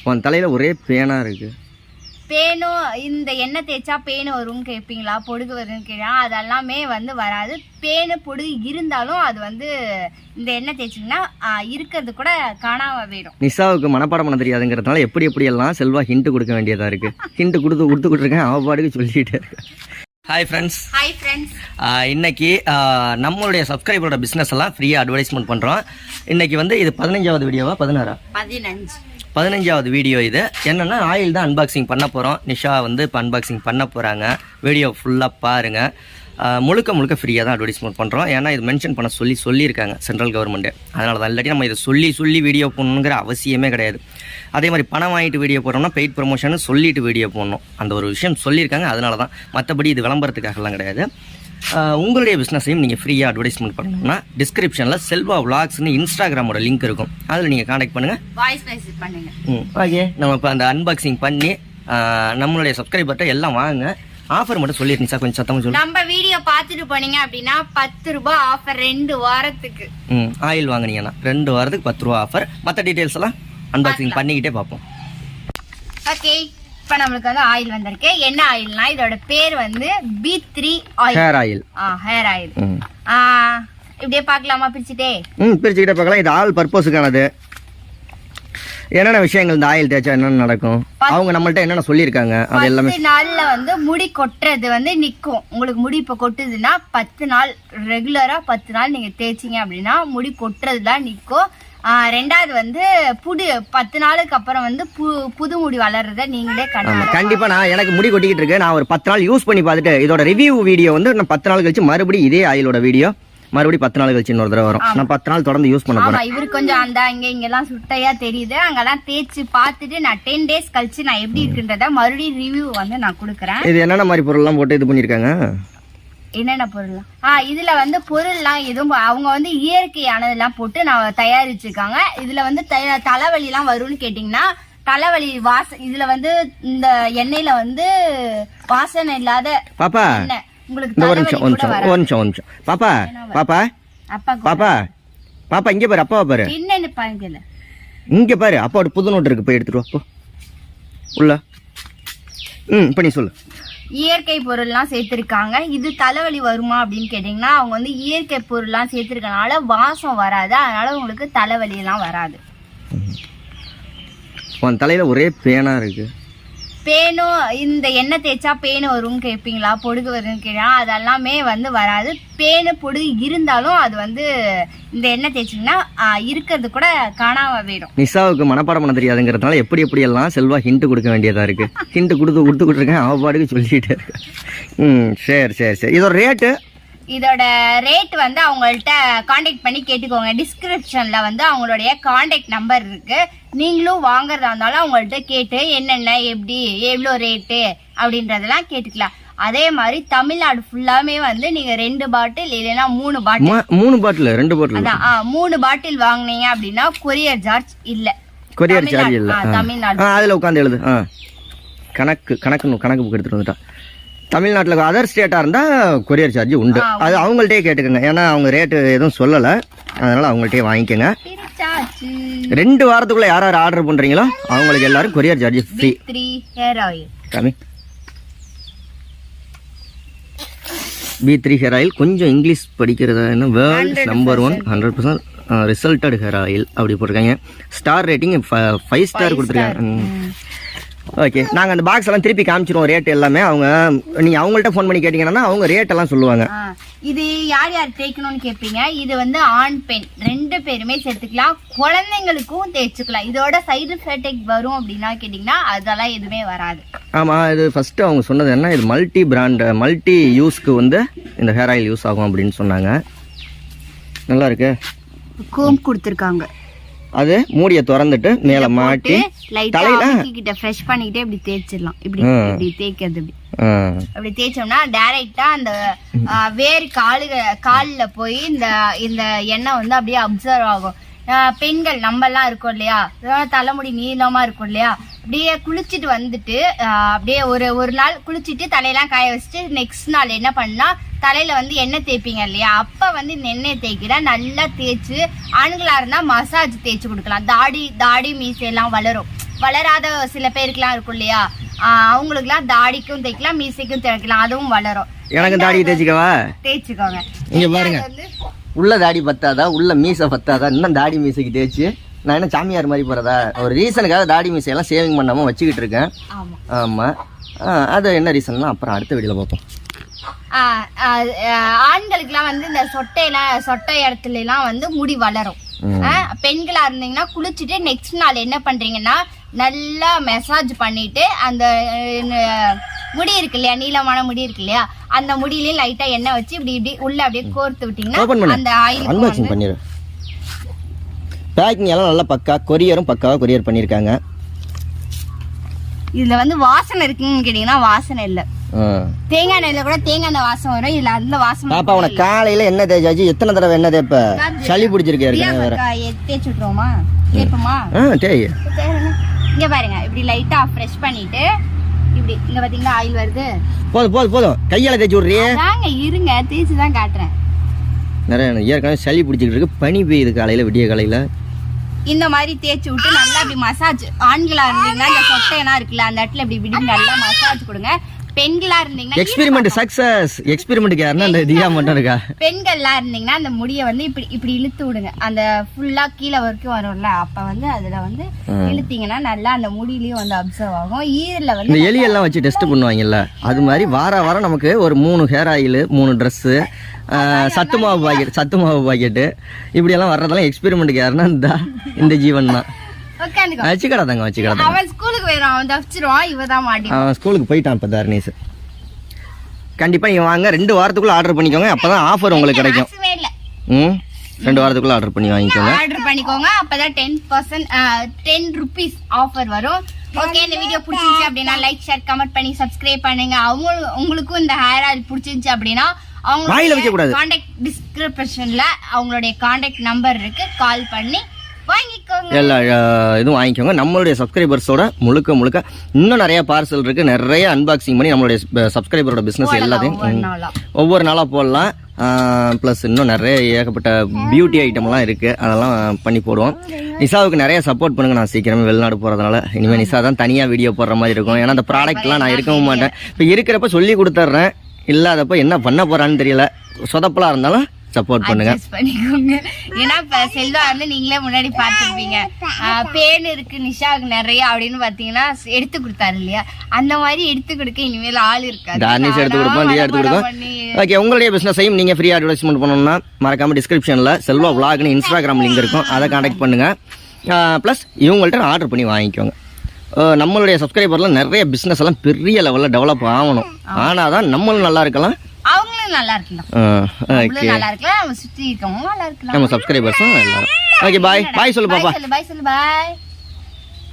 உன் தலையில ஒரே பேனா இருக்கு. பேனும் இந்த எண்ணெய் தேய்ச்சா பேனு வரும்னு கேட்பீங்களா, பொடுகு வரும்னு கேட்கலாம். அதெல்லாமே வந்து வராது. பேனு பொடுகு இருந்தாலும் அது வந்து இந்த எண்ணெய் தேய்ச்சிங்கன்னா இருக்கிறது கூட காணாம போயிடும். நிஷாவுக்கு மனப்பாடம் பண்ண தெரியாதுங்கிறதுனால எப்படி எல்லாம் செல்வா ஹிண்ட் கொடுக்க வேண்டியதா இருக்கு. ஹிண்ட் கொடுத்துக்கிட்டு இருக்கேன், அவ பாட்டுக்கு சொல்லிட்டு இருக்கேன். Hi friends. இன்னைக்கு நம்மளுடைய சப்ஸ்கிரைபரோட பிஸ்னஸ் எல்லாம் ஃப்ரீயாக அட்வர்டைஸ்மெண்ட் பண்ணுறோம். இன்னைக்கு வந்து இது 15வது வீடியோவா 15வது வீடியோ. இது என்னென்னா ஆயில் தான் அன்பாக்சிங் பண்ண போகிறோம். நிஷா வந்து இப்போ அன்பாக்சிங் பண்ண போகிறாங்க. வீடியோ ஃபுல்லாக பாருங்கள். முழுக்க ஃப்ரீயாக தான் அட்வர்டைஸ்மெண்ட் பண்ணுறோம். ஏன்னா இது மென்ஷன் பண்ண சொல்லியிருக்காங்க சென்ட்ரல் கவர்மெண்ட்டு. அதனால தான். இல்லாட்டி நம்ம இதை சொல்லி வீடியோ போடணுங்கிற அவசியமே கிடையாது. அதே மாதிரி பணம் வாங்கிட்டு வீடியோ போடுறோம்னா பெய்ட் ப்ரமோஷன் சொல்லிட்டு வீடியோ போடணும். அந்த ஒரு விஷயம் சொல்லியிருக்காங்க. அதனால தான். மற்றபடி இது விளம்பரத்துக்காகலாம் கிடையாது. உங்களுடைய பிஸ்னஸையும் நீங்கள் ஃப்ரீயாக அட்வர்டைஸ்மெண்ட் பண்ணணும்னா டிஸ்கிரிப்ஷனில் செல்வா விளாக்ஸ்னு இன்ஸ்டாகிராமோட லிங்க் இருக்கும். அதில் நீங்கள் கான்டாக்ட் பண்ணுங்கள், வாய்ஸ் மெசேஜ் பண்ணுங்கள். ஓகே. நம்ம இப்போ அந்த அன்பாக்சிங் பண்ணி நம்மளுடைய சப்ஸ்கிரைபர்கிட்ட எல்லாம் வாங்க. ஆஃபர் மட்டும் சொல்லிருங்க சார், கொஞ்சம் சத்தமாக சொல்லு. நம்ம வீடியோ பார்த்துட்டு போனீங்க அப்படின்னா 10 ரூபாய் ஆஃபர் 2 வாரத்துக்கு. ஆயில் வாங்கினீங்கன்னா 2 வாரத்துக்கு 10 ரூபா ஆஃபர். மற்ற டீட்டெயில்ஸ் எல்லாம் அன்பாக்சிங் பண்ணிக்கிட்டே பார்ப்போம். ஓகே, இப்போ நம்மளுக்கு வந்து ஆயில் வந்திருக்கு. என்ன ஆயில்னா இதோட பேர் வந்து B3 oil, hair oil. Hair oil. இப்படியே பார்க்கலாமா? பிரிச்சுக்கிட்டே பார்க்கலாம். இது ஆல் பர்பஸுக்கானது. என்னென்ன விஷயங்கள் இந்த ஆயில் தேய்ச்சா என்னென்ன நடக்கும், அவங்க நம்மள்ட்ட என்னென்ன சொல்லியிருக்காங்க, அது எல்லாமே. 10 நாள்ல வந்து முடி கொட்டுறது வந்து நிற்கும். உங்களுக்கு முடி இப்போ கொட்டுதுன்னா 10 நாள் ரெகுலரா 10 நாள் நீங்க தேய்ச்சிங்க அப்படின்னா முடி கொட்டுறதுலாம் நிற்கும். ரெண்டாவது வந்து 10 நாளுக்கு அப்புறம் வந்து புது முடி வளர்றத நீங்களே கண்டிப்பா. நான் எனக்கு முடி கொட்டிக்கிட்டு இருக்கு. நான் ஒரு 10 நாள் யூஸ் பண்ணி பார்த்துட்டு இதோட ரிவ்யூ வீடியோ வந்து நான் 10 நாள் கழிச்சு மறுபடியும் இதே ஆயிலோட வீடியோ மறுபடியும் 10 நாள் கழிச்சு இன்னொரு தடவை வரும். நான் 10 நாள் தொடர்ந்து யூஸ் பண்ண போறேன். இவரு கொஞ்சம் அந்த இங்கெல்லாம் சுட்டையா தெரியுது. அங்கெல்லாம் தேய்ச்சி பார்த்துட்டு நான் 10 டேஸ் கழிச்சு நான் எப்படி இருக்குன்றத மறுபடியும் ரிவ்யூ வந்து நான் கொடுக்குறேன். இது என்னென்ன மாதிரி பொருள் எல்லாம் போட்டு இது பண்ணிருக்காங்க? என்னென்ன பொருள்? இதுல வந்து பொருள்லாம் எதுவும் அவங்க வந்து இயற்கையானதெல்லாம் போட்டு நான் தயாரிச்சிருக்காங்க. இதுல வந்து தலைவலி எல்லாம் வரும்னு கேட்டீங்கன்னா தலைவலி இதுல வந்து இந்த எண்ணெயில வந்து வாசனை இல்லாத பாப்பா பாப்பா இங்க பாரு. அப்பாவை பாரு. என்னன்னு இங்க பாரு. அப்பாவோட புது நோட்டு இருக்கு, போய் எடுத்துட்டு உள்ள. இப்ப நீ சொல்லு. இயற்கை பொருள்லாம் சேர்த்திருக்காங்க. இது தலைவலி வருமா அப்படின்னு கேட்டீங்கன்னா அவங்க வந்து இயற்கை பொருள்லாம் சேர்த்திருக்கனால வாசம் வராது. அதனால உங்களுக்கு தலைவலி எல்லாம் வராது. உன் தலையில ஒரே பேனா இருக்கு. பேனும் இந்த எண்ணெய் தேய்ச்சா பேனு வரும்னு கேட்பீங்களா, பொடுகு வரும்னு கேட்கலாம். அதெல்லாமே வந்து வராது. பேனு பொடுகு இருந்தாலும் அது வந்து இந்த எண்ணெய் தேய்ச்சிங்கன்னா இருக்கிறது கூட காணாம போயிடும். நிஷாவுக்கு மனப்பாடம் பண்ண தெரியாதுங்கிறதுனால எப்படி எல்லாம் செல்வா ஹிண்ட் கொடுக்க வேண்டியதா இருக்கு. ஹிண்ட் கொடுத்துக்கிட்டு இருக்கேன், அவ பாட்டுக்கு சொல்லிட்டு இருக்கேன். சரி. இதோட ரேட் வந்து அவங்கள்ட்ட காண்டாக்ட் பண்ணி கேட்டுக்கோங்க. டிஸ்கிரிப்ஷன்ல வந்து அவங்களுடைய காண்டாக்ட் நம்பர் இருக்கு. நீங்களும் வாங்குறதா இருந்தாலும் அவங்கள்ட்ட கேட்டு என்னென்ன எப்படி எவ்வளோ ரேட்டு அப்படின்றதெல்லாம் கேட்டுக்கலாம். அதே மாதிரி தமிழ்நாடு ஃபுல்லாமே வந்து நீங்க 2 பாட்டில் இல்லைன்னா 3 பாட்டில் 2 பாட்டில் அதான் 3 பாட்டில் வாங்கினீங்க அப்படின்னா கொரியர் சார்ஜ் இல்ல. தமிழ்நாடு அதுல உட்காந்து எழுது. கணக்கு புக் எடுத்துட்டு வந்துட்டா. தமிழ்நாட்டில் அதர் ஸ்டேட்டாக இருந்தால் கொரியர் சார்ஜ் உண்டு. அது அவங்கள்ட்டே கேட்டுக்கோங்க. ஏன்னா அவங்க ரேட்டு எதுவும் சொல்லலை, அதனால் அவங்கள்ட்டே வாங்கிக்கோங்க. 2 வாரத்துக்குள்ளே யார் ஆர்டர் பண்ணுறீங்களோ அவங்களுக்கு எல்லாரும் courier charge free. B3 hair oil. கொஞ்சம் இங்கிலீஷ் படிக்கிறதா என்ன, வேர்ல்டு நம்பர் 1 100% ரிசல்ட்டட் ஹேர் ஆயில் அப்படி போட்டிருக்காங்க. ஸ்டார் ரேட்டிங் 5 ஸ்டார் கொடுத்துருக்காங்க. ஓகே, நாங்கள் அந்த பாக்ஸ் எல்லாம் திருப்பி காமிச்சிருவோம் ரேட் எல்லாமே. நீங்க அவங்கள்ட்ட ஃபோன் பண்ணி கேட்டீங்கன்னா அவங்க ரேட் எல்லாம் சொல்லுவாங்க. இது யார் தேய்க்கணும்னு கேட்பீங்க. இது வந்து ஆண் பெண் 2 பேருமே சேர்த்துக்கலாம். குழந்தைங்களுக்கும் தேய்ச்சிக்கலாம். இதோட சைடு எஃபெக்ட் வரும் அப்படின்னா கேட்டீங்கன்னா அதெல்லாம் எதுவுமே வராது. ஆமா, இது ஃபர்ஸ்ட் அவங்க சொன்னது என்ன, இது மல்டி பிராண்ட் மல்டி யூஸ்க்கு வந்து இந்த ஹேர் ஆயில் யூஸ் ஆகும் அப்படின்னு சொன்னாங்க. நல்லா இருக்கு. கோம் கொடுத்துருக்காங்க. அது மூடிய திறந்துட்டு மேல மாட்டி தலையில ஃப்ரெஷ் பண்ணிக்கிட்டே இப்படி தேய்ச்சிடலாம். இப்படி தேய்க்கிறது அப்படி தேய்ச்சோம்னா டைரக்டா அந்த வேறு காலில் போய் இந்த எண்ணெய் வந்து அப்படியே அப்சர்வ் ஆகும். பெண்கள் நம்ம எல்லாம் இருக்கோம் இல்லையா, தலைமுடி நீளமா இருக்கும் இல்லையா, அப்படியே குளிச்சுட்டு வந்துட்டு அப்படியே ஒரு நாள் குளிச்சுட்டு தலையெல்லாம் காய வச்சுட்டு நெக்ஸ்ட் நாள் என்ன பண்ணா தலையில வந்து எண்ணெய் தேய்ப்பீங்க இல்லையா, அப்ப வந்து இந்த எண்ணெய் தேய்க்கிற நல்லா தேய்ச்சு, ஆண்களா இருந்தா மசாஜ் தேய்ச்சி கொடுக்கலாம். தாடி மீசையெல்லாம் வளரும். வளராத சில பேருக்குலாம் இருக்கும் இல்லையா, அவங்களுக்குலாம் தாடிக்கும் தேய்க்கலாம், மீசைக்கும் தேய்க்கலாம், அதுவும் வளரும். எனக்கு தாடி தேய்ச்சிக்கவா? தேய்ச்சிக்கோங்க. இங்க பாருங்க, உள்ள தாடி பத்தாதா, உள்ள மீசை பத்தாதா, இன்னும் தாடி மீசைக்கு தேய்ச்சி நான் என்ன சாமியார் மாதிரி போறதா? ஒரு ரீசனுக்காக தாடி மீசையெல்லாம் சேவிங் பண்ணாம வச்சுக்கிட்டு இருக்கேன். ஆமா, அது என்ன ரீசன்னா அப்புறம் அடுத்த வீடியோல பார்ப்போம். ஆண்களுக்குலாம் வந்து இந்த சொட்டை இடத்துல எல்லாம் வந்து முடி வளரும். பெண்களா இருந்தீங்கன்னா குளிச்சுட்டு நெக்ஸ்ட் நாள் என்ன பண்றீங்கன்னா நல்லா மசாஜ் பண்ணிட்டு அந்த முடி இருக்கு இல்லையா, நீளமான முடி இருக்கு இல்லையா, அந்த முடியிலயும் லைட்டா எண்ணெய் வச்சு இப்படி இப்படி உள்ள அப்படியே கோர்த்து விட்டீங்கன்னா அந்த ஆயில் பண்ணிரு. பேக்கிங் எல்லாம் நல்லா பக்கா, கொரியரும் பக்காவா கொரியர் பண்ணிருக்காங்க. இதுல வந்து வாசனை இருக்குன்னு கேட்டீங்கன்னா வாசனை இல்ல. தேங்காய் எண்ணெயில கூட தேங்காய் எண்ணெய் வாசம் வரும், இதுல அந்த வாசம். பாப்பா உனக்கு காலையில என்ன தேய்ச்சாச்சு? எத்தனை தடவை என்ன தேய்ப்ப? சளி பிடிச்சிருக்கு. தேய்ச்சி விட்டுருவோமா? கேட்போமா? தேய். இங்க பாருங்க, இப்படி லைட்டா ஃப்ரெஷ் பண்ணிட்டு இப்படி இங்க பாத்தீங்கன்னா ஆயில் வருது. போதும் கையால தேய்ச்சி விடுறியே. தாங்க இருங்க, தேய்ச்சி தான் காட்டுறேன். நிறைய ஏற்கனவே சளி பிடிச்சிட்டு இருக்கு, பனி பெய்யுது காலையில, விடிய காலையில. இந்த மாதிரி தேய்ச்சி விட்டு நல்லா இப்படி மசாஜ். ஆண்களா இருந்தீங்கன்னா இந்த சொட்டையெல்லாம் இருக்குல்ல, அந்த இடத்துல இப்படி இப்படி நல்லா மசாஜ் கொடுங்க. பெண்களா இருந்தீங்கன்னா எக்ஸ்பெரிமெண்ட் சக்சஸ். எக்ஸ்பெரிமெண்ட்க்கு யாருன்னா அந்த தியா மட்டும் இருக்கா? பெண்களா இருந்தீங்கன்னா அந்த முடியை வந்து இப்படி இப்படி இழுத்து விடுங்க. அந்த ஃபுல்லா கீழே வரைக்கும் வரும்ல, அப்ப வந்து அதுல வந்து இழுத்தீங்கன்னா நல்லா அந்த முடியிலயும் வந்து அப்சர்வ் ஆகும். ஈரல வந்து இந்த எலி எல்லாம் வச்சு டெஸ்ட் பண்ணுவாங்கல்ல, அது மாதிரி வாரம் நமக்கு ஒரு 3 ஹேர் ஆயில், 3 ட்ரெஸ், சத்து மாவு பாக்கெட்டு இப்படி எல்லாம் வர்றதெல்லாம் எக்ஸ்பெரிமெண்ட்க்கு யாருன்னா இந்த ஜீவன் தான். வச்சுக்கடாதாங்க. அவன் ஸ்கூலுக்கு போயிடும், அவன் தப்பிச்சிருவான், இவதான் மாட்டி. அவன் ஸ்கூலுக்கு போயிட்டான் இப்ப தர்னீஸ். கண்டிப்பா இங்க வாங்க, 2 வாரத்துக்குள்ள ஆர்டர் பண்ணிக்கோங்க, அப்பதான் ஆஃபர் உங்களுக்கு கிடைக்கும். 2 வாரத்துக்குள்ள ஆர்டர் பண்ணிக்கோங்க, அப்பதான் 10% 10 rupees ஆஃபர் வரும். ஓகே, இந்த வீடியோ பிடிச்சிருந்துச்சு அப்படின்னா லைக், ஷேர், கமெண்ட் பண்ணி சப்ஸ்கிரைப் பண்ணுங்க. உங்களுக்கும் இந்த ஹேர் ஆயில் பிடிச்சிருந்துச்சு அப்படின்னா அவங்க கான்டாக்ட் டிஸ்கிரிப்ஷன்ல அவங்களுடைய கான்டாக்ட் நம்பர் இருக்கு, கால் பண்ணி எல்லா இதுவும் வாங்கிக்கோங்க. நம்மளுடைய சப்ஸ்கிரைபர்ஸோட முழுக்க இன்னும் நிறைய பார்சல் இருக்கு, நிறைய அன்பாக்சிங் பண்ணி நம்மளுடைய சப்ஸ்கிரைபரோட பிசினஸ் எல்லாத்தையும் ஒவ்வொரு நாளா போடலாம். ப்ளஸ் இன்னும் நிறைய ஏகப்பட்ட பியூட்டி ஐட்டம்லாம் இருக்கு, அதெல்லாம் பண்ணி போடுவோம். நிஷாவுக்கு நிறைய சப்போர்ட் பண்ணுங்க. நான் சீக்கிரமே வெளிநாடு போறதுனால இனிமே நிஷா தான் தனியா வீடியோ போடுற மாதிரி இருக்கும். ஏன்னா அந்த ப்ராடக்ட்லாம் நான் இருக்கவும் மாட்டேன். இப்போ இருக்கிறப்ப சொல்லி கொடுத்துட்றேன், இல்லாதப்ப என்ன பண்ண போறான்னு தெரியல. சொதப்பலா இருந்தாலும் சப்போர்ட் பண்ணுங்க. ஏன்னா இப்ப செல்வா வந்து நீங்களே முன்னாடி பாத்துருப்பீங்க, பேன் இருக்கு நிஷாவுக்கு நிறைய அப்படின்னு பாத்தீங்கன்னா எடுத்து கொடுத்தாரு இல்லையா, அந்த மாதிரி எடுத்து கொடுக்க இனிமேல் ஆள் இருக்காது. எடுத்து கொடுப்போம். ஓகே, உங்களுடைய பிசினஸையும் நீங்க ஃப்ரீ அட்வர்டைஸ்மெண்ட் பண்ணணும்னா மறக்காம டிஸ்கிரிப்ஷன்ல செல்வா விளாக்னு இன்ஸ்டாகிராம் லிங்க் இருக்கும், அதை கான்டாக்ட் பண்ணுங்க. பிளஸ் இவங்கள்ட்ட ஆர்டர் பண்ணி வாங்கிக்கோங்க. நம்மளுடைய சப்ஸ்கிரைபர்லாம் நிறைய பிசினஸ் எல்லாம் பெரிய லெவல்ல டெவலப் ஆகணும், ஆனாதான் நம்மளும் நல்லா இருக்கலாம், அவங்களும் நல்லா இருக்கலாம். நல்லா இருக்கலாம், நம்ம சுத்தி இருக்கவங்க நல்லா இருக்கலாம், நம்ம சப்ஸ்கிரைபர்ஸும் நல்லா. ஓகே, பாய் சொல்லு பாப்பா. பாய் சொல்லு, பாய்.